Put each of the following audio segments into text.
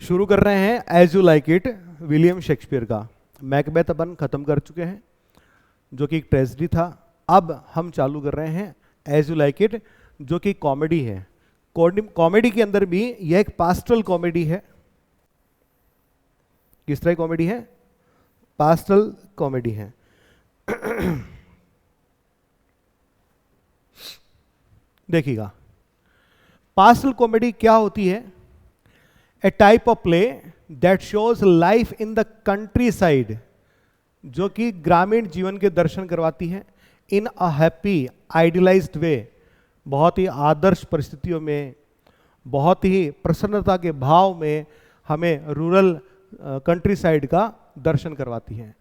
शुरू कर रहे हैं as you like it William Shakespeare का। मैकबेथ अपन खत्म कर चुके हैं जो कि एक ट्रेजेडी था। अब हम चालू कर रहे हैं एज यू लाइक इट जो कि कॉमेडी है। कॉमेडी के अंदर भी यह एक पास्टल कॉमेडी है। किस तरह की कॉमेडी है? पास्टल कॉमेडी है। देखिएगा पास्टल कॉमेडी क्या होती है। A type of play that shows life in the countryside, जो कि ग्रामीण जीवन के दर्शन करवाती है इन अ हैप्पी आइडियलाइज्ड वे, बहुत ही आदर्श परिस्थितियों में, बहुत ही प्रसन्नता के भाव में हमें रूरल कंट्री साइड का दर्शन करवाती है।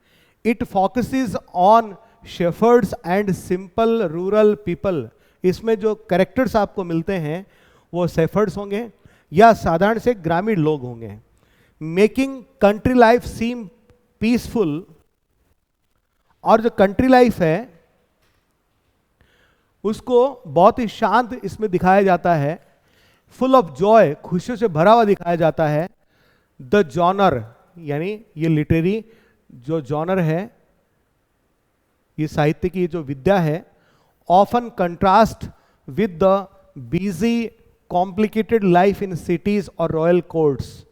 It focuses on shepherd's and simple rural people. इसमें जो कैरेक्टर्स आपको मिलते हैं वो शेफर्ड्स होंगे या साधारण से ग्रामीण लोग होंगे। मेकिंग कंट्री लाइफ सीम पीसफुल, और जो कंट्री लाइफ है उसको बहुत ही शांत इसमें दिखाया जाता है। फुल ऑफ जॉय, खुशियों से भरा हुआ दिखाया जाता है। द जॉनर, यानी ये लिटरेरी जो जॉनर है, ये साहित्य की जो विद्या है, often contrast with the busy complicated life in cities और रॉयल कोर्ट्स।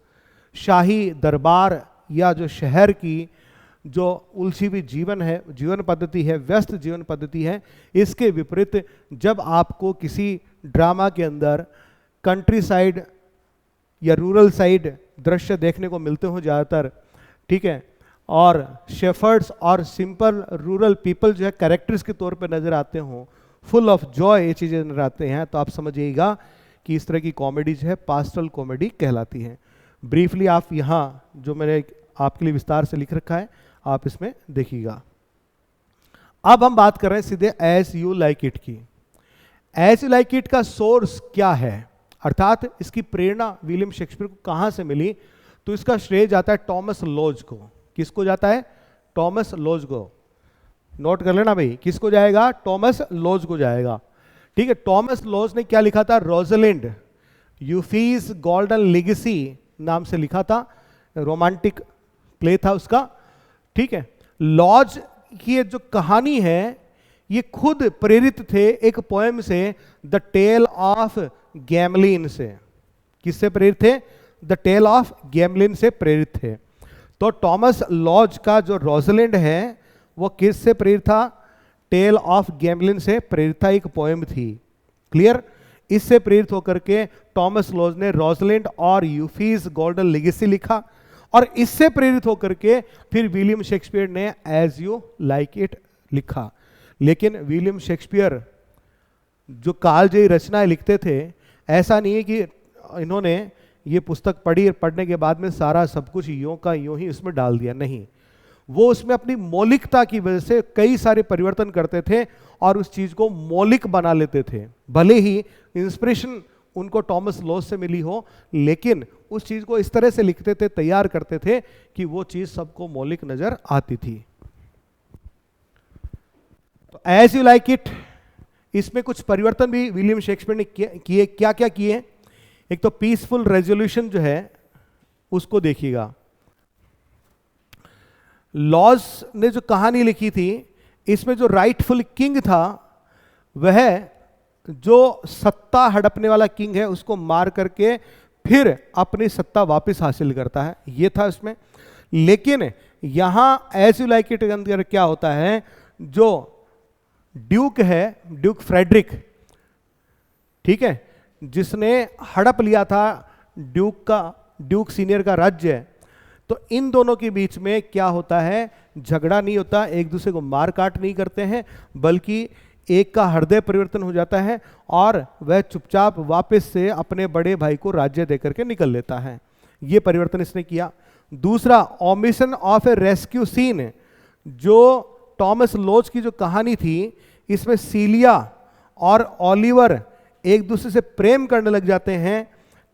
शाही दरबार या जो शहर की जो उलझी हुई जीवन है, जीवन पद्धति है, व्यस्त जीवन पद्धति है, इसके विपरीत जब आपको किसी ड्रामा के अंदर कंट्री साइड या रूरल साइड दृश्य देखने को मिलते हो ज़्यादातर, ठीक है, और शेफर्ड्स और सिंपल रूरल पीपल जो है कैरेक्टर्स के तौर पे नजर आते हो, फुल ऑफ जॉय ये चीज़ें नजर आते हैं, तो आप समझिएगा कि इस तरह की कॉमेडी जो है पास्टल कॉमेडी कहलाती है। ब्रीफली आप यहाँ जो मैंने आपके लिए विस्तार से लिख रखा है आप इसमें देखिएगा। अब हम बात कर रहे हैं सीधे एज यू लाइक इट की। एज यू लाइक इट का सोर्स क्या है, अर्थात इसकी प्रेरणा विलियम शेक्सपियर को कहाँ से मिली, तो इसका श्रेय जाता है टॉमस लॉज को। किसको जाता है? टॉमस लॉज को। नोट कर लेना भाई, किसको जाएगा? टॉमस लॉज को जाएगा, ठीक है। टॉमस लॉज ने क्या लिखा था? रोजलिंड यूफीज गोल्डन लेगेसी नाम से लिखा था, रोमांटिक प्ले था उसका, ठीक है। लॉज की ये जो कहानी है ये खुद प्रेरित थे एक पोएम से, द टेल ऑफ गैमलिन से। किससे प्रेरित थे? द टेल ऑफ गैमलिन से प्रेरित थे। तो टॉमस लॉज का जो रोजलिंड है वो किससे प्रेरित था? टेल ऑफ गैमलिन से प्रेरित था, एक पोएम थी। क्लियर? इससे प्रेरित होकर के टॉमस लॉज ने रोजलिंड और यूफीज गोल्डन लेगेसी लिखा, और इससे प्रेरित होकर के फिर विलियम शेक्सपियर ने एज यू लाइक इट लिखा। लेकिन विलियम शेक्सपियर जो कालजयी रचनाएं लिखते थे, ऐसा नहीं है कि इन्होंने ये पुस्तक पढ़ी, पढ़ने के बाद में सारा सब कुछ यूं का यूं ही उसमें डाल दिया, नहीं। वो उसमें अपनी मौलिकता की वजह से कई सारे परिवर्तन करते थे और उस चीज को मौलिक बना लेते थे। भले ही इंस्पिरेशन उनको टॉमस लॉज से मिली हो, लेकिन उस चीज को इस तरह से लिखते थे, तैयार करते थे कि वो चीज सबको मौलिक नजर आती थी। तो एज यू लाइक इट, इसमें कुछ परिवर्तन भी विलियम शेक्सपियर ने किए। क्या क्या किए? एक तो पीसफुल रेजोल्यूशन जो है उसको देखिएगा। लॉज ने जो कहानी लिखी थी, इसमें जो राइटफुल किंग था वह जो सत्ता हड़पने वाला किंग है उसको मार करके फिर अपनी सत्ता वापस हासिल करता है, ये था उसमें। लेकिन यहां एज यू लाइक इट के अंदर क्या होता है, जो ड्यूक है, ड्यूक फ्रेडरिक, ठीक है, जिसने हड़प लिया था ड्यूक सीनियर का राज्य, तो इन दोनों के बीच में क्या होता है? झगड़ा नहीं होता, एक दूसरे को मार काट नहीं करते हैं, बल्कि एक का हृदय परिवर्तन हो जाता है और वह चुपचाप वापस से अपने बड़े भाई को राज्य देकर के निकल लेता है। यह परिवर्तन इसने किया। दूसरा, omission of a rescue scene, जो टॉमस लॉज की जो कहानी थी, इसमें सीलिया और ओलिवर एक दूसरे से प्रेम करने लग जाते हैं।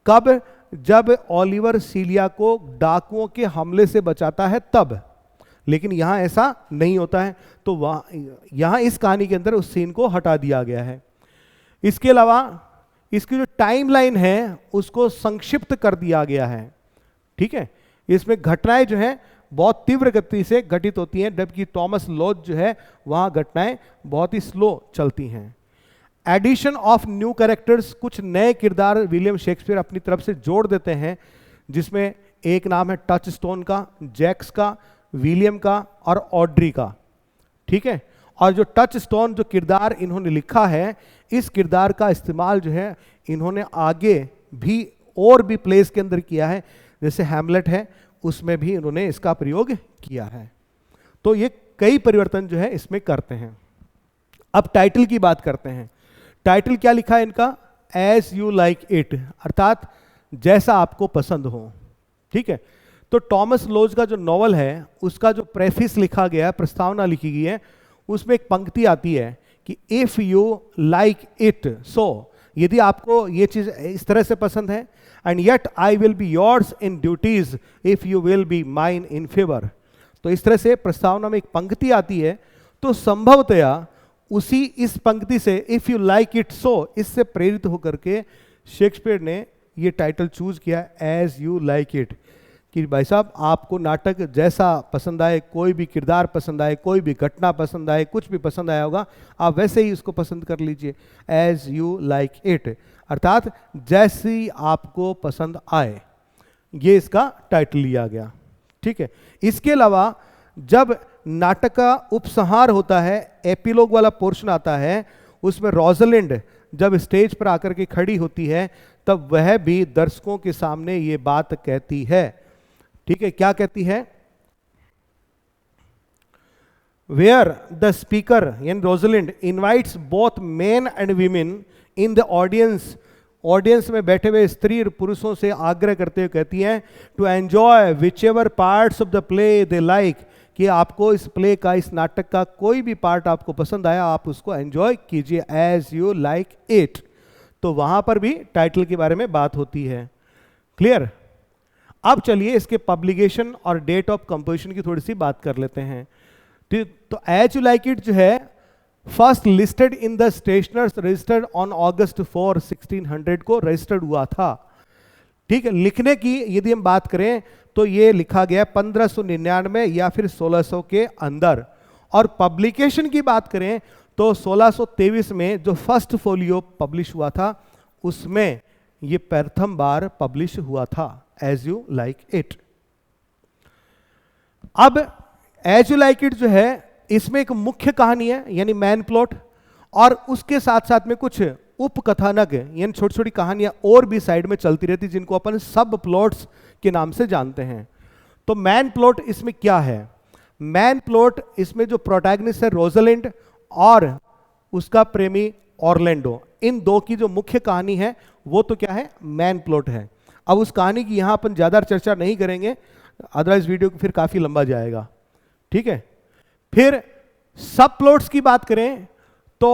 कब? जब ओलिवर सीलिया को डाकुओं के हमले से बचाता है तब। लेकिन यहां ऐसा नहीं होता है, तो यहां इस कहानी के अंदर उस सीन को हटा दिया गया है। इसके अलावा इसकी जो टाइमलाइन है उसको संक्षिप्त कर दिया गया है। ठीक है, इसमें घटनाएं जो हैं बहुत तीव्र गति से घटित होती हैं, जबकि टॉमस लोज जो है वहां घटनाएं बहुत ही स्लो चलती हैं। एडिशन ऑफ न्यू कैरेक्टर्स, कुछ नए किरदार विलियम शेक्सपियर अपनी तरफ से जोड़ देते हैं, जिसमें एक नाम है टच स्टोन का, जैक्स का, विलियम का और ऑड्री का। ठीक है, और जो टच स्टोन जो किरदार इन्होंने लिखा है, इस किरदार का इस्तेमाल जो है इन्होंने आगे भी और भी प्लेस के अंदर किया है, जैसे हैमलेट है उसमें भी इन्होंने इसका प्रयोग किया है। तो ये कई परिवर्तन जो है इसमें करते हैं। अब टाइटल की बात करते हैं। टाइटल क्या लिखा है इनका? एज यू लाइक इट, अर्थात जैसा आपको पसंद हो। ठीक है, तो टॉमस लोज का जो नॉवल है उसका जो प्रेफिस लिखा गया, प्रस्तावना लिखी गई है, उसमें एक पंक्ति आती है कि if you like it so, यदि आपको ये चीज इस तरह से पसंद है, and yet I will be yours in duties if you will be mine in favour. तो इस तरह से प्रस्तावना में एक पंक्ति आती है, तो संभवतया उसी इस पंक्ति से if you like it so, इससे प्रेरित होकर के शेक्सपियर ने ये टाइटल चूज किया एज यू लाइक इट, कि भाई साहब आपको नाटक जैसा पसंद आए, कोई भी किरदार पसंद आए, कोई भी घटना पसंद आए, कुछ भी पसंद आया होगा, आप वैसे ही उसको पसंद कर लीजिए, एज यू लाइक इट, अर्थात जैसी आपको पसंद आए। ये इसका टाइटल लिया गया। ठीक है, इसके अलावा जब नाटक का उपसंहार होता है, एपिलोग वाला पोर्शन आता है, उसमें रोजलिंड जब स्टेज पर आकर के खड़ी होती है, तब वह भी दर्शकों के सामने ये बात कहती है। ठीक है, क्या कहती है? वेयर द स्पीकर यानी Rosalind invites both men and women in the audience, audience में बैठे हुए स्त्री और पुरुषों से आग्रह करते हुए कहती हैं to enjoy whichever parts of the play they like, कि आपको इस प्ले का, इस नाटक का कोई भी पार्ट आपको पसंद आया, आप उसको एंजॉय कीजिए एज यू लाइक इट। तो वहां पर भी टाइटल के बारे में बात होती है। क्लियर? अब चलिए इसके पब्लिकेशन और डेट ऑफ कंपोजिशन की थोड़ी सी बात कर लेते हैं। तो एज यू लाइक इट जो है first listed in the stationers registered on August 4, 1600 को रजिस्टर्ड हुआ था। ठीक है, लिखने की यदि हम बात करें तो ये लिखा गया 1599 या फिर 1600 के अंदर, और पब्लिकेशन की बात करें तो 1623 में जो फर्स्ट फोलियो पब्लिश हुआ था उसमें ये प्रथम बार पब्लिश हुआ था, एज यू लाइक इट। अब एज यू लाइक इट जो है इसमें एक मुख्य कहानी है यानी मैन प्लॉट, और उसके साथ साथ में कुछ उपकथानक यानी छोटी छोटी कहानियां और भी साइड में चलती रहती, जिनको अपन सब प्लॉट्स के नाम से जानते हैं। तो मैन प्लॉट इसमें क्या है? मैन प्लॉट इसमें जो प्रोटैगनिस्ट है रोजलिंड और उसका प्रेमी ऑरलैंडो, इन दो की जो मुख्य कहानी है वो तो क्या है? मैन प्लॉट है। अब उस कहानी की यहां अपन ज्यादा चर्चा नहीं करेंगे, अदरवाइज वीडियो फिर काफी लंबा जाएगा। ठीक है, फिर सब प्लॉट्स की बात करें तो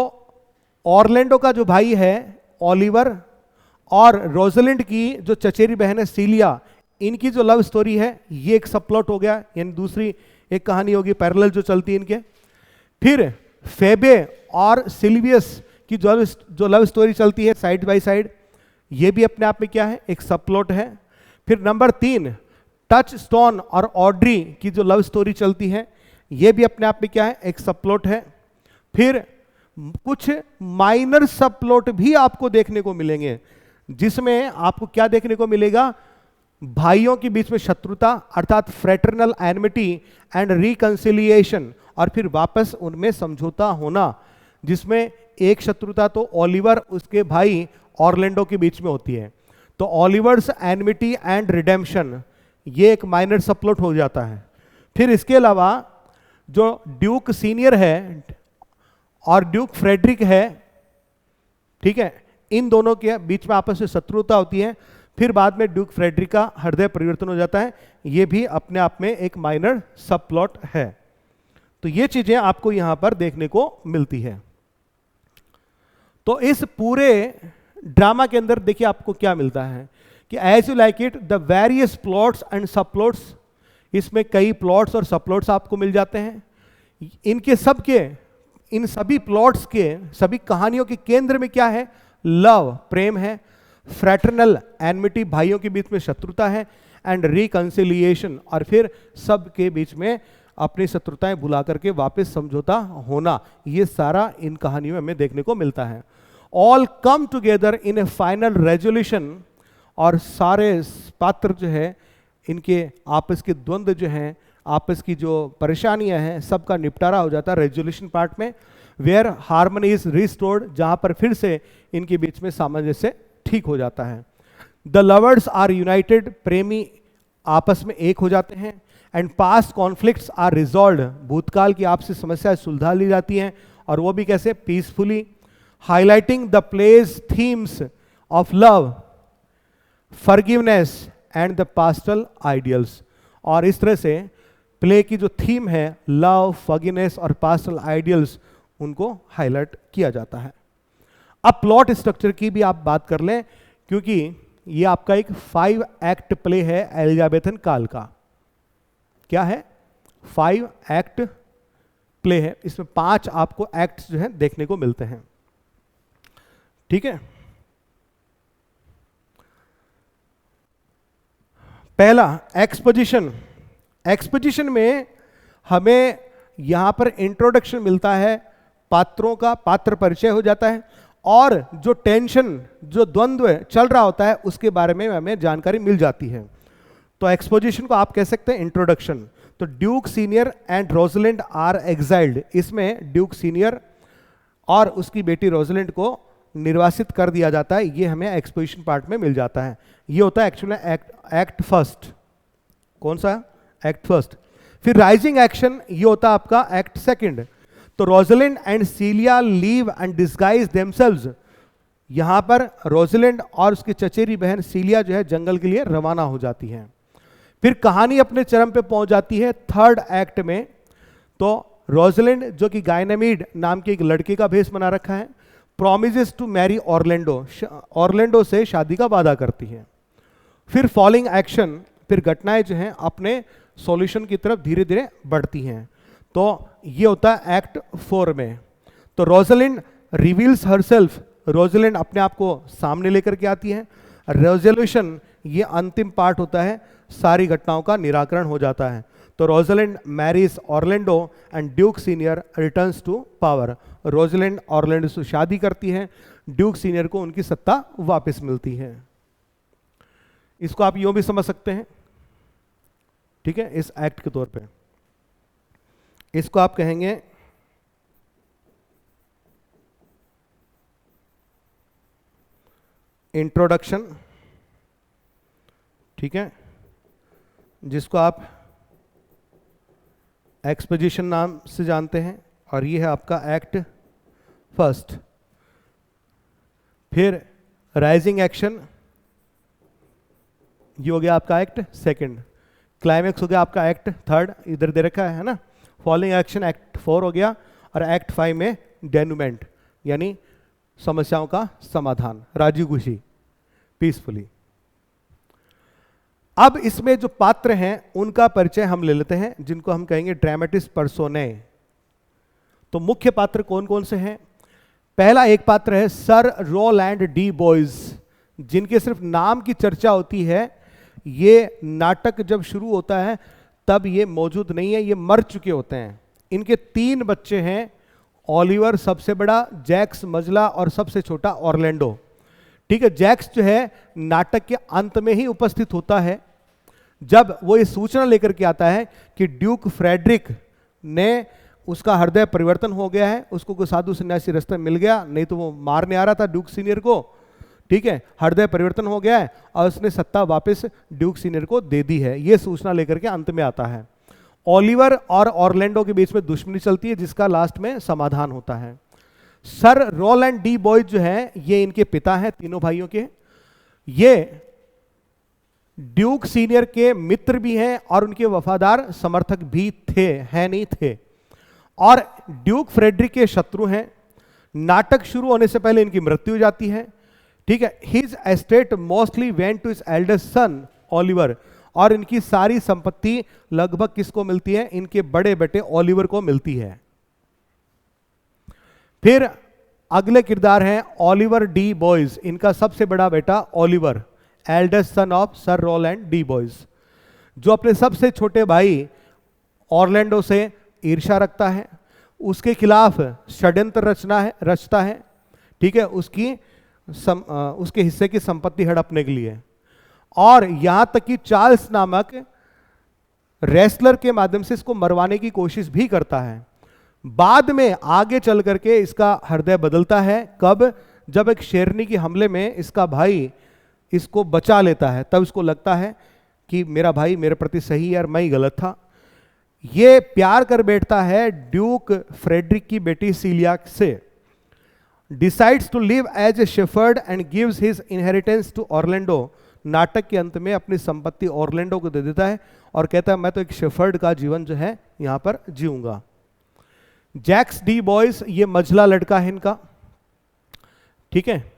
ऑरलैंडो का जो भाई है ओलिवर और रोजलिंड की जो चचेरी बहन है सीलिया, इनकी जो लव स्टोरी है ये एक सब प्लॉट हो गया, यानी दूसरी एक कहानी होगी पैरेलल जो चलती है इनके। फिर फेबे और सिल्वियस की जो लव स्टोरी चलती है साइड बाय साइड, ये भी अपने आप में क्या है? एक सब प्लॉट है। फिर नंबर 3 टच स्टोन और ऑड्री की जो लव स्टोरी चलती है, ये भी अपने आप में क्या है? एक सब प्लॉट है। फिर कुछ माइनर सब प्लॉट भी आपको देखने को मिलेंगे, जिसमें आपको क्या देखने को मिलेगा? भाइयों के बीच में शत्रुता अर्थात फ्रेटर्नल एनमिटी एंड रिकंसिलिएशन, और फिर वापस उनमें समझौता होना, जिसमें एक शत्रुता तो ओलिवर उसके भाई ऑरलैंडो के बीच में होती है। तो ओलिवर्स एनमिटी एंड रिडेम्पशन ये एक माइनर सब प्लॉट हो जाता है। फिर इसके अलावा जो ड्यूक सीनियर है और ड्यूक फ्रेडरिक है, ठीक है, इन दोनों के बीच में आपस में शत्रुता होती है। फिर बाद में ड्यूक फ्रेडरिक का हृदय परिवर्तन हो जाता है, ये भी अपने आप में एक माइनर सब प्लॉट है। तो ये चीजें आपको यहां पर देखने को मिलती है। तो इस पूरे ड्रामा के अंदर देखिए आपको क्या मिलता है कि as you like it the various plots and subplots, इसमें कई प्लॉट्स और सब प्लॉट्स आपको मिल जाते हैं। इनके सबके, इन सभी प्लॉट्स के, सभी कहानियों के केंद्र में क्या है? लव, प्रेम है। फ्रैटर्नल एनमिटी, भाइयों के बीच में शत्रुता है। एंड रिकंसिलिएशन, और फिर सबके बीच में अपनी शत्रुताएं भुला करके वापस समझौता होना, ये सारा इन कहानियों में हमें देखने को मिलता है। All come together in A final resolution, और सारे पात्र जो है इनके आपस के द्वंद्व जो हैं, आपस की जो परेशानियां हैं, सबका निपटारा हो जाता है रेजोल्यूशन पार्ट में, वेयर हार्मनी इज रिस्टोर्ड, जहां पर फिर से इनके बीच में सामंजस्य ठीक हो जाता है। द लवर्स आर यूनाइटेड, प्रेमी आपस में एक हो जाते हैं, and past conflicts are resolved, भूतकाल की आपसी समस्याएं सुलझा ली जाती हैं, और वो भी कैसे, peacefully, highlighting the play's themes of love, forgiveness and the pastoral ideals. और इस तरह से प्ले की जो थीम है, लव, फॉरगिवनेस और पास्टल आइडियल्स, उनको हाईलाइट किया जाता है। अब प्लॉट स्ट्रक्चर की भी आप बात कर लें, क्योंकि ये आपका एक 5 एक्ट प्ले है एलिजाबेथन काल का। क्या है? 5 एक्ट प्ले है, इसमें 5 आपको एक्ट्स जो है देखने को मिलते हैं। ठीक है, पहला एक्सपोजिशन। एक्सपोजिशन में हमें यहां पर इंट्रोडक्शन मिलता है, पात्रों का पात्र परिचय हो जाता है, और जो टेंशन, जो द्वंद्व चल रहा होता है उसके बारे में हमें जानकारी मिल जाती है। तो एक्सपोजिशन को आप कह सकते हैं इंट्रोडक्शन। तो Duke Senior and Rosalind are exiled, इसमें ड्यूक सीनियर और उसकी बेटी रोजलिंड को निर्वासित कर दिया जाता है, ये हमें एक्सपोजिशन पार्ट में मिल जाता है। ये होता है एक्चुअली एक्ट फर्स्ट। कौन सा? Act first. फिर राइजिंग एक्शन, ये होता है आपका एक्ट सेकंड। तो Rosalind and Celia leave and disguise themselves, यहां पर रोजलिंड और उसकी चचेरी बहन सीलिया जो है जंगल के लिए रवाना हो जाती हैं। फिर कहानी अपने चरम पे पहुंच जाती है थर्ड एक्ट में। तो रोजलिंड जो कि गायनामीड नाम के एक लड़के का भेष बना रखा है, promises to marry Orlando, Orlando से शादी का वादा करती है। फिर फॉलोइंग एक्शन, फिर घटनाएं जो हैं अपने सॉल्यूशन की तरफ धीरे धीरे बढ़ती हैं। तो ये होता है एक्ट 4 में। तो रोजलिंड रिवील्स हरसेल्फ, रोजलिंड अपने आप को सामने लेकर के आती है। रेजोल्यूशन, ये अंतिम पार्ट होता है, सारी घटनाओं का निराकरण हो जाता है। तो Rosalind marries Orlando and Duke Senior returns to power, Rosalind Orlando से शादी करती है, ड्यूक सीनियर को उनकी सत्ता वापस मिलती है। इसको आप यूं भी समझ सकते हैं, ठीक है, इस एक्ट के तौर पे। इसको आप कहेंगे इंट्रोडक्शन, ठीक है, जिसको आप एक्सपोजिशन नाम से जानते हैं, और ये है आपका एक्ट फर्स्ट। फिर राइजिंग एक्शन, ये हो गया आपका एक्ट सेकंड। क्लाइमेक्स हो गया आपका एक्ट थर्ड, इधर दे रखा है ना। फॉलोइंग एक्शन एक्ट 4 हो गया, और एक्ट 5 में डेन्यूमेंट, यानी समस्याओं का समाधान, राजी खुशी, पीसफुली। अब इसमें जो पात्र हैं उनका परिचय हम ले लेते हैं, जिनको हम कहेंगे ड्रामेटिस पर्सोने। तो मुख्य पात्र कौन कौन से हैं? पहला एक पात्र है सर रोलैंड डी बॉयज, जिनके सिर्फ नाम की चर्चा होती है। ये नाटक जब शुरू होता है तब ये मौजूद नहीं है, ये मर चुके होते हैं। इनके 3 बच्चे हैं, ओलिवर सबसे बड़ा, जैक्स मजला, और सबसे छोटा ऑर्लैंडो। ठीक है, जैक्स जो है नाटक के अंत में ही उपस्थित होता है, जब वो ये सूचना लेकर के आता है कि ड्यूक फ्रेडरिक ने, उसका हृदय परिवर्तन हो गया है, उसको कोई साधु सन्यासी रास्ता मिल गया, नहीं तो वो मारने आ रहा था ड्यूक सीनियर को। ठीक है, हृदय परिवर्तन हो गया है और उसने सत्ता वापस ड्यूक सीनियर को दे दी है, ये सूचना लेकर के अंत में आता है। ओलिवर और ऑर्लैंडो के बीच में दुश्मनी चलती है, जिसका लास्ट में समाधान होता है। सर रोलैंड डी बॉयज जो है, ये इनके पिता हैं तीनों भाइयों के। ये ड्यूक सीनियर के मित्र भी हैं और उनके वफादार समर्थक भी थे, हैं नहीं थे, और ड्यूक फ्रेडरिक के शत्रु हैं। नाटक शुरू होने से पहले इनकी मृत्यु हो जाती है। ठीक है, his estate mostly went to his eldest son Oliver, और इनकी सारी संपत्ति लगभग किसको मिलती है? इनके बड़े बेटे ओलिवर को मिलती है। फिर अगले किरदार हैं ओलिवर डी बॉयज, इनका सबसे बड़ा बेटा Oliver, eldest son of sir Rowland de Boys. जो अपने सबसे छोटे भाई ऑरलैंडो से ईर्ष्या रखता है, उसके खिलाफ षड्यंत्र रचता है, ठीक है, उसके हिस्से की संपत्ति हड़पने के लिए। और यहां तक कि चार्ल्स नामक रेसलर के माध्यम से इसको मरवाने की कोशिश भी करता है। बाद में आगे चल करके इसका हृदय बदलता है। कब? जब एक शेरनी के हमले में इसका भाई इसको बचा लेता है, तब इसको लगता है कि मेरा भाई मेरे प्रति सही है और मैं ही गलत था। ये प्यार कर बैठता है ड्यूक फ्रेडरिक की बेटी सीलिया से। Decides to live as a shepherd and gives his inheritance to Orlando. नाटक के अंत में अपनी संपत्ति ऑरलैंडो को दे देता है और कहता है मैं तो एक शेफर्ड का जीवन जो है यहां पर जीऊंगा। जैक्स डी बॉयस, ये मझला लड़का है इनका, ठीक है,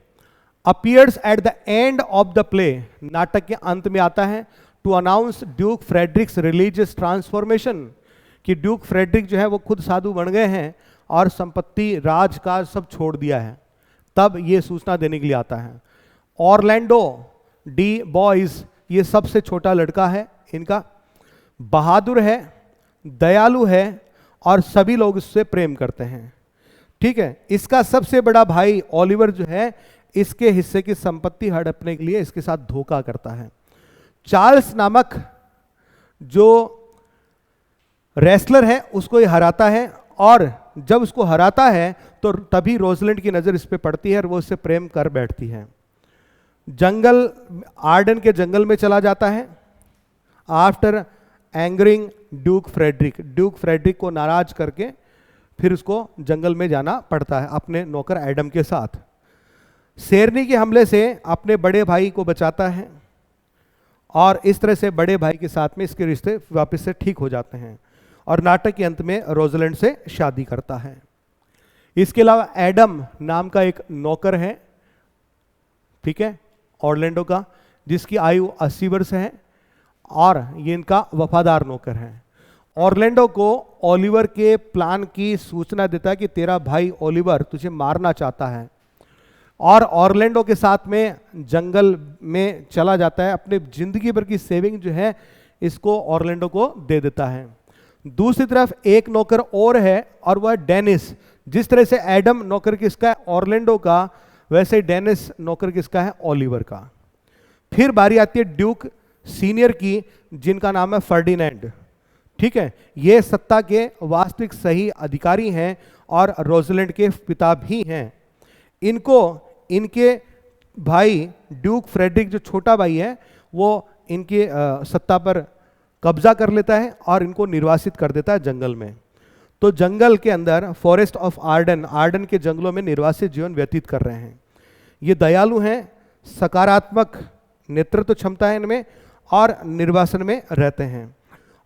appears at the end of the play, नाटक के अंत में आता है, to announce Duke Frederick's religious transformation, कि ड्यूक फ्रेडरिक जो है वो खुद साधु बन गए हैं और संपत्ति राजकाज सब छोड़ दिया है। तब ये सूचना देने के लिए आता है। ऑरलैंडो डी बॉयज, ये सबसे छोटा लड़का है इनका, बहादुर है, दयालु है और सभी लोग इससे प्रेम करते हैं, ठीक है। इसका सबसे बड़ा भाई ओलिवर जो है इसके हिस्से की संपत्ति हड़पने के लिए इसके साथ धोखा करता है। चार्ल्स नामक जो रेसलर है उसको ये हराता है और जब उसको हराता है तो तभी रोजलिंड की नजर इस पे पड़ती है और वो उससे प्रेम कर बैठती है। जंगल, आर्डन के जंगल में चला जाता है after angering Duke Frederick. Duke Frederick को नाराज करके फिर उसको जंगल में जाना पड़ता है अपने नौकर एडम के साथ। शेरनी के हमले से अपने बड़े भाई को बचाता है और इस तरह से बड़े भाई के साथ में इसके रिश्ते वापस से ठीक हो जाते हैं और नाटक के अंत में रोजलैंड से शादी करता है। इसके अलावा एडम नाम का एक नौकर है, ठीक है, ऑरलैंडो का, जिसकी आयु 80 वर्ष है और ये इनका वफादार नौकर है। ऑरलैंडो को ओलिवर के प्लान की सूचना देता है कि तेरा भाई ओलिवर तुझे मारना चाहता है और ऑरलैंडो के साथ में जंगल में चला जाता है। अपने जिंदगी भर की सेविंग जो है इसको ऑरलैंडो को दे देता है। दूसरी तरफ एक नौकर और है और वह डेनिस। जिस तरह से एडम नौकर किसका है? ऑरलैंडो का। वैसे डेनिस नौकर किसका है? ओलिवर का। फिर बारी आती है ड्यूक सीनियर की, जिनका नाम है फर्डिनेंड, ठीक है। ये सत्ता के वास्तविक सही अधिकारी हैं और रोजलैंड के पिता भी हैं। इनको इनके भाई ड्यूक फ्रेडरिक जो छोटा भाई है वो इनके सत्ता पर कब्जा कर लेता है और इनको निर्वासित कर देता है जंगल में। तो जंगल के अंदर फॉरेस्ट ऑफ आर्डन, आर्डन के जंगलों में निर्वासित जीवन व्यतीत कर रहे हैं। ये दयालु हैं, सकारात्मक नेतृत्व क्षमता है इनमें और निर्वासन में रहते हैं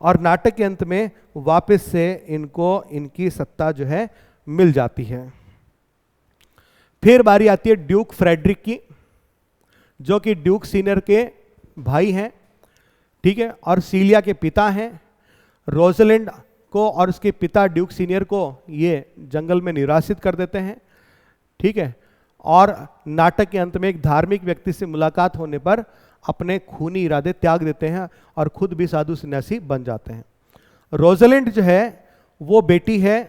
और नाटक के अंत में वापस से इनको इनकी सत्ता जो है मिल जाती है। फिर बारी आती है ड्यूक फ्रेडरिक की, जो कि ड्यूक सीनियर के भाई हैं, ठीक है, और सीलिया के पिता हैं। रोजलिंड को और उसके पिता ड्यूक सीनियर को ये जंगल में निराशित कर देते हैं, ठीक है, और नाटक के अंत में एक धार्मिक व्यक्ति से मुलाकात होने पर अपने खूनी इरादे त्याग देते हैं और खुद भी साधु सन्यासी बन जाते हैं। रोजलिंड जो है वो बेटी है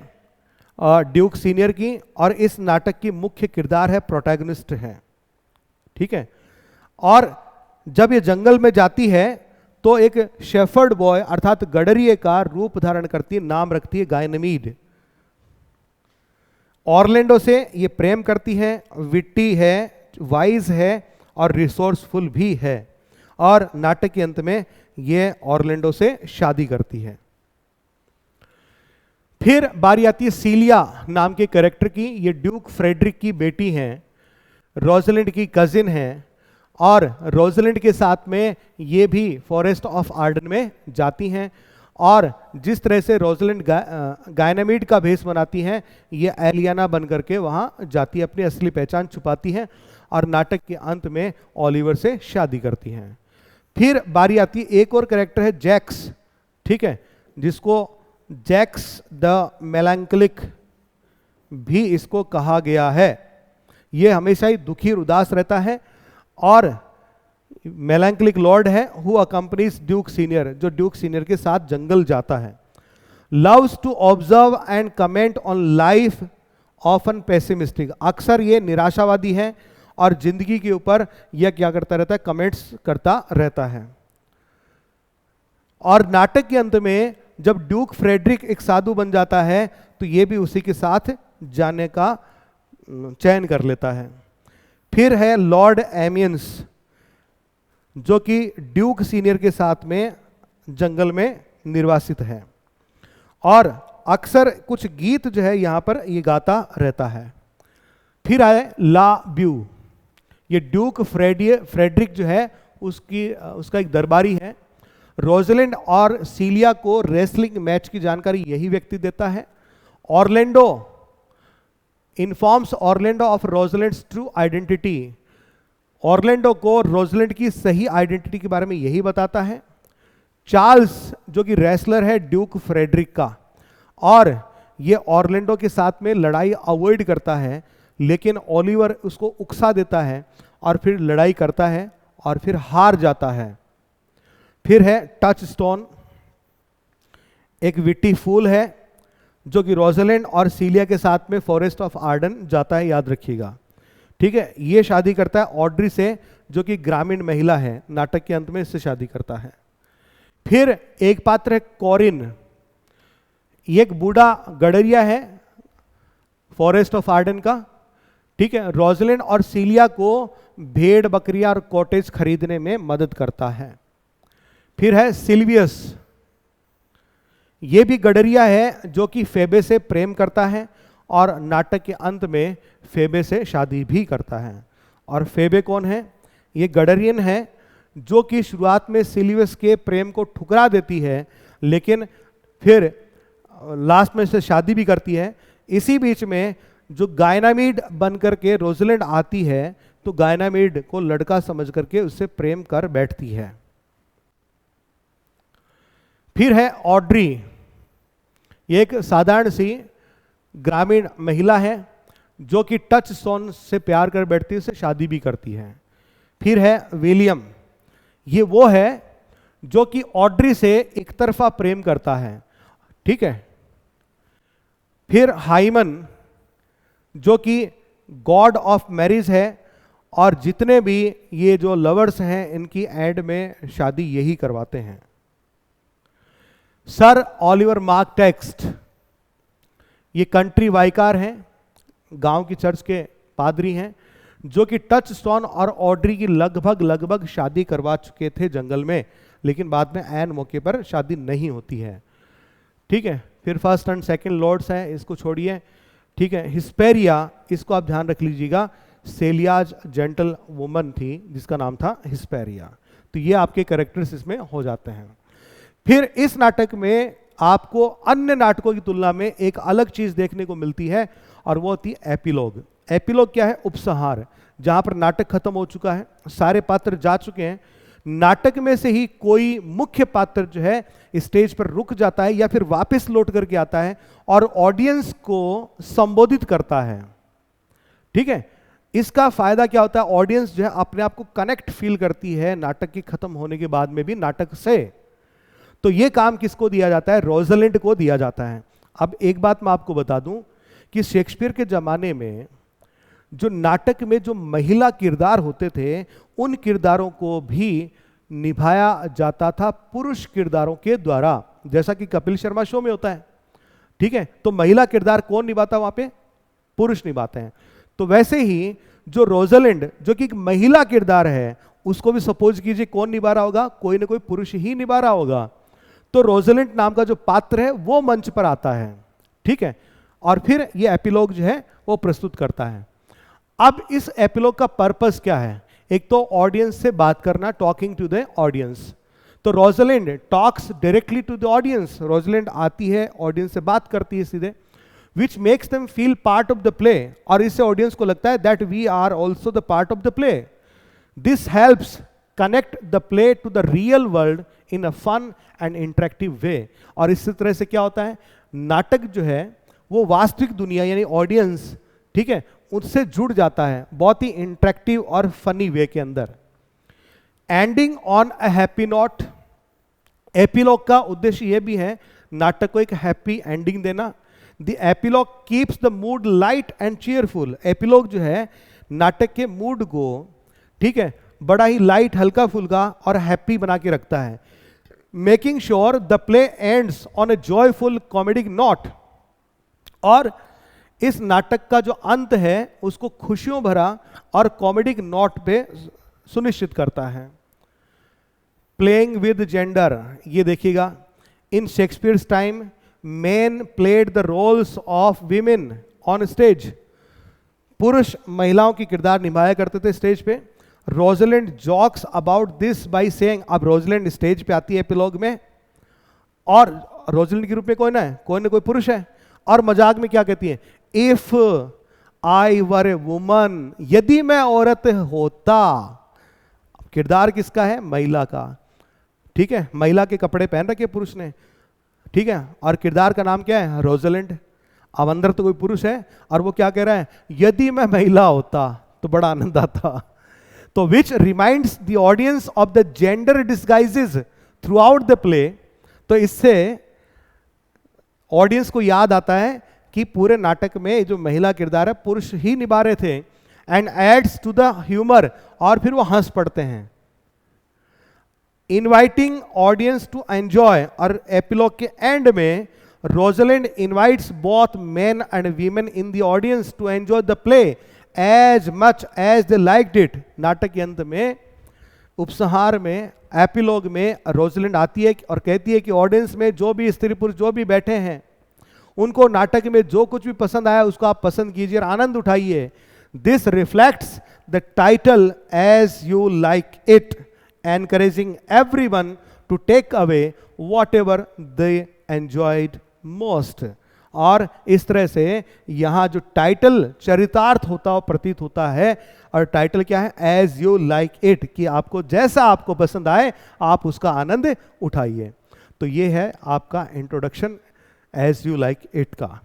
ड्यूक सीनियर की और इस नाटक की मुख्य किरदार है, प्रोटैगनिस्ट है, ठीक है। और जब ये जंगल में जाती है तो एक शेफर्ड बॉय अर्थात गडरिये का रूप धारण करती है, नाम रखती है गायनमीड। ऑरलैंडो से ये प्रेम करती है, विट्टी है, वाइज है और रिसोर्सफुल भी है और नाटक के अंत में ये ऑरलैंडो से शादी करती है। फिर बारी आती है सीलिया नाम के कैरेक्टर की। ये ड्यूक फ्रेडरिक की बेटी हैं, रोजलिंड की कजिन हैं और रोजलिंड के साथ में ये भी फॉरेस्ट ऑफ आर्डन में जाती हैं और जिस तरह से रोजलिंड गायनामिड का भेष बनाती हैं, ये एलियाना बन करके वहाँ जाती है, अपनी असली पहचान छुपाती हैं और नाटक के अंत में ओलिवर से शादी करती हैं। फिर बारी आती है एक और कैरेक्टर है जैक्स, ठीक है, जिसको जैक्स द मेलांकलिक भी इसको कहा गया है। ये हमेशा ही दुखी और उदास रहता है और मेलैंकलिक लॉर्ड है हु अकम्पनीज ड्यूक सीनियर, जो ड्यूक सीनियर के साथ जंगल जाता है। Loves to observe and comment on life often pessimistic, अक्सर ये निराशावादी है और जिंदगी के ऊपर यह क्या करता रहता है, कमेंट्स करता रहता है। और नाटक के अंत में जब ड्यूक फ्रेडरिक एक साधु बन जाता है तो ये भी उसी के साथ जाने का चयन कर लेता है। फिर है लॉर्ड एमियंस, जो कि ड्यूक सीनियर के साथ में जंगल में निर्वासित है और अक्सर कुछ गीत जो है यहां पर ये गाता रहता है। फिर आए ला ब्यू, ये ड्यूक फ्रेडरिक जो है उसका एक दरबारी है। रोजलिंड और सीलिया को रेसलिंग मैच की जानकारी यही व्यक्ति देता है। Orlando informs Orlando of Rosalind's true identity, Orlando को रोजलिंड की सही आइडेंटिटी के बारे में यही बताता है। चार्ल्स जो कि रेसलर है ड्यूक फ्रेडरिक का, और ये ऑरलैंडो के साथ में लड़ाई अवॉइड करता है, लेकिन ओलिवर उसको उकसा देता है और फिर लड़ाई करता है और फिर हार जाता है। फिर है टच स्टोन, एक विट्टी फूल है जो कि रोजलिंड और सीलिया के साथ में फॉरेस्ट ऑफ आर्डन जाता है, याद रखिएगा, ठीक है। ये शादी करता है ऑड्री से, जो कि ग्रामीण महिला है, नाटक के अंत में इससे शादी करता है। फिर एक पात्र है कॉरिन, ये एक बूढ़ा गडरिया है फॉरेस्ट ऑफ आर्डन का, ठीक है। रोजलिंड और सीलिया को भेड़ बकरियां और कॉटेज खरीदने में मदद करता है। फिर है सिल्वियस, ये भी गडरिया है जो कि फेबे से प्रेम करता है और नाटक के अंत में फेबे से शादी भी करता है। और फेबे कौन है? ये गडरियन है जो कि शुरुआत में सिल्वियस के प्रेम को ठुकरा देती है, लेकिन फिर लास्ट में से शादी भी करती है। इसी बीच में जो गायनामीड बन करके रोजलिंड आती है, तो गायनामीड को लड़का समझ करके उससे प्रेम कर बैठती है। फिर है ऑड्री, ये एक साधारण सी ग्रामीण महिला है जो कि टच स्टोन से प्यार कर बैठती है, उससे शादी भी करती है। फिर है विलियम, ये वो है जो कि ऑड्री से एक तरफा प्रेम करता है, ठीक है। फिर हाइमन जो कि गॉड ऑफ मैरिज है, और जितने भी ये जो लवर्स हैं इनकी एंड में शादी यही करवाते हैं। सर ऑलिवर मार्क टेक्स्ट, ये कंट्री वाइकार हैं, गांव की चर्च के पादरी हैं, जो कि टच स्टोन और ऑड्री की लगभग शादी करवा चुके थे जंगल में, लेकिन बाद में ऐन मौके पर शादी नहीं होती है, ठीक है। फिर फर्स्ट एंड सेकंड लॉर्ड्स हैं, इसको छोड़िए, ठीक है। हिस्पेरिया, इसको आप ध्यान रख लीजिएगा, सेलियाज जेंटल वुमन थी जिसका नाम था हिस्पेरिया। तो ये आपके कैरेक्टर्स इसमें हो जाते हैं। फिर इस नाटक में आपको अन्य नाटकों की तुलना में एक अलग चीज देखने को मिलती है, और वो होती है एपिलॉग। एपिलॉग क्या है? उपसंहार, जहां पर नाटक खत्म हो चुका है, सारे पात्र जा चुके हैं, नाटक में से ही कोई मुख्य पात्र जो है स्टेज पर रुक जाता है या फिर वापस लौट करके आता है और ऑडियंस को संबोधित करता है, ठीक है। इसका फायदा क्या होता है? ऑडियंस जो है अपने आप को कनेक्ट फील करती है नाटक के खत्म होने के बाद में भी नाटक से। तो ये काम किसको दिया जाता है? रोजलिंड को दिया जाता है। अब एक बात मैं आपको बता दूं कि शेक्सपियर के जमाने में जो नाटक में जो महिला किरदार होते थे, उन किरदारों को भी निभाया जाता था पुरुष किरदारों के द्वारा, जैसा कि कपिल शर्मा शो में होता है, ठीक है। तो महिला किरदार कौन निभाता है वहां पे? पुरुष निभाते हैं। तो वैसे ही जो रोजलिंड जो कि एक महिला किरदार है, उसको भी सपोज कीजिए कौन निभा रहा होगा? कोई ना कोई पुरुष ही निभा रहा होगा। तो रोजलिंड नाम का जो पात्र है वो मंच पर आता है, ठीक है, और फिर ये एपिलॉग जो है वो प्रस्तुत करता है। अब इस एपिलॉग का पर्पस क्या है? एक तो ऑडियंस से बात करना, टॉकिंग टू द ऑडियंस। तो Rosalind talks directly to the audience, Rosalind आती है ऑडियंस से बात करती है सीधे, which makes them feel part of the play, और इससे ऑडियंस को लगता है that we are also the part of the play. This helps connect the play to the real world in a fun and interactive way. और इसी तरह से क्या होता है? नाटक जो है वो वास्तविक दुनिया यानी ऑडियंस, ठीक है, उससे जुड़ जाता है बहुत ही इंटरेक्टिव और फनी वे के अंदर। Ending on a happy note. Epilogue का उद्देश्य यह भी है नाटक को एक हैप्पी एंडिंग देना। The epilogue keeps the mood light and cheerful. Epilogue जो है नाटक के मूड को, ठीक है, बड़ा ही लाइट, हल्का फुल्का और हैप्पी बना के रखता है। Making sure the play ends on A joyful comedic note. और इस नाटक का जो अंत है उसको खुशियों भरा और कॉमेडिक नोट पे सुनिश्चित करता है। प्लेइंग विद जेंडर, ये देखिएगा, in Shakespeare's time men played the roles of women on stage. पुरुष महिलाओं की किरदार निभाया करते थे स्टेज पे। Rosalind jokes about this by saying, अब रोजलिंड स्टेज पे आती है एपिलॉग में, और रोजलिंड के रूप में कोई ना कोई पुरुष है, और मजाक में क्या कहती है, if I were a woman, यदि मैं औरत होता। किरदार किसका है? महिला का, ठीक है, महिला के कपड़े पहन रखे पुरुष ने, ठीक है, और किरदार का नाम क्या है? रोजलिंड। अब अंदर तो कोई पुरुष है और वो क्या कह रहा है, यदि मैं महिला होता तो बड़ा आनंद आता। तो which reminds the audience of the gender disguises through out the play. तो इससे ऑडियंस को याद आता है कि पूरे नाटक में जो महिला किरदार है पुरुष ही निभा रहे थे। And adds to the humour, और फिर वो हंस पड़ते हैं। इनवाइटिंग ऑडियंस टू एंजॉय, और एपिलॉग के एंड में Rosalind invites both men and women in the audience to enjoy the play as much as they liked it. नाटक के अंत में, उपसंहार में, एपिलॉग में रोजलिंड आती है और कहती है कि ऑडियंस में जो भी स्त्री पुरुष जो भी बैठे हैं उनको नाटक में जो कुछ भी पसंद आया उसको आप पसंद कीजिए और आनंद उठाइए। This reflects the title as you like it, encouraging everyone to take away whatever they enjoyed most. और इस तरह से यहां जो टाइटल चरितार्थ होता हो प्रतीत होता है, और टाइटल क्या है? एज यू लाइक इट, कि आपको जैसा आपको पसंद आए आप उसका आनंद उठाइए। तो ये है आपका introduction as you like it का,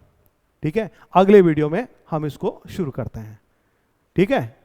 ठीक है। अगले वीडियो में हम इसको शुरू करते हैं, ठीक है।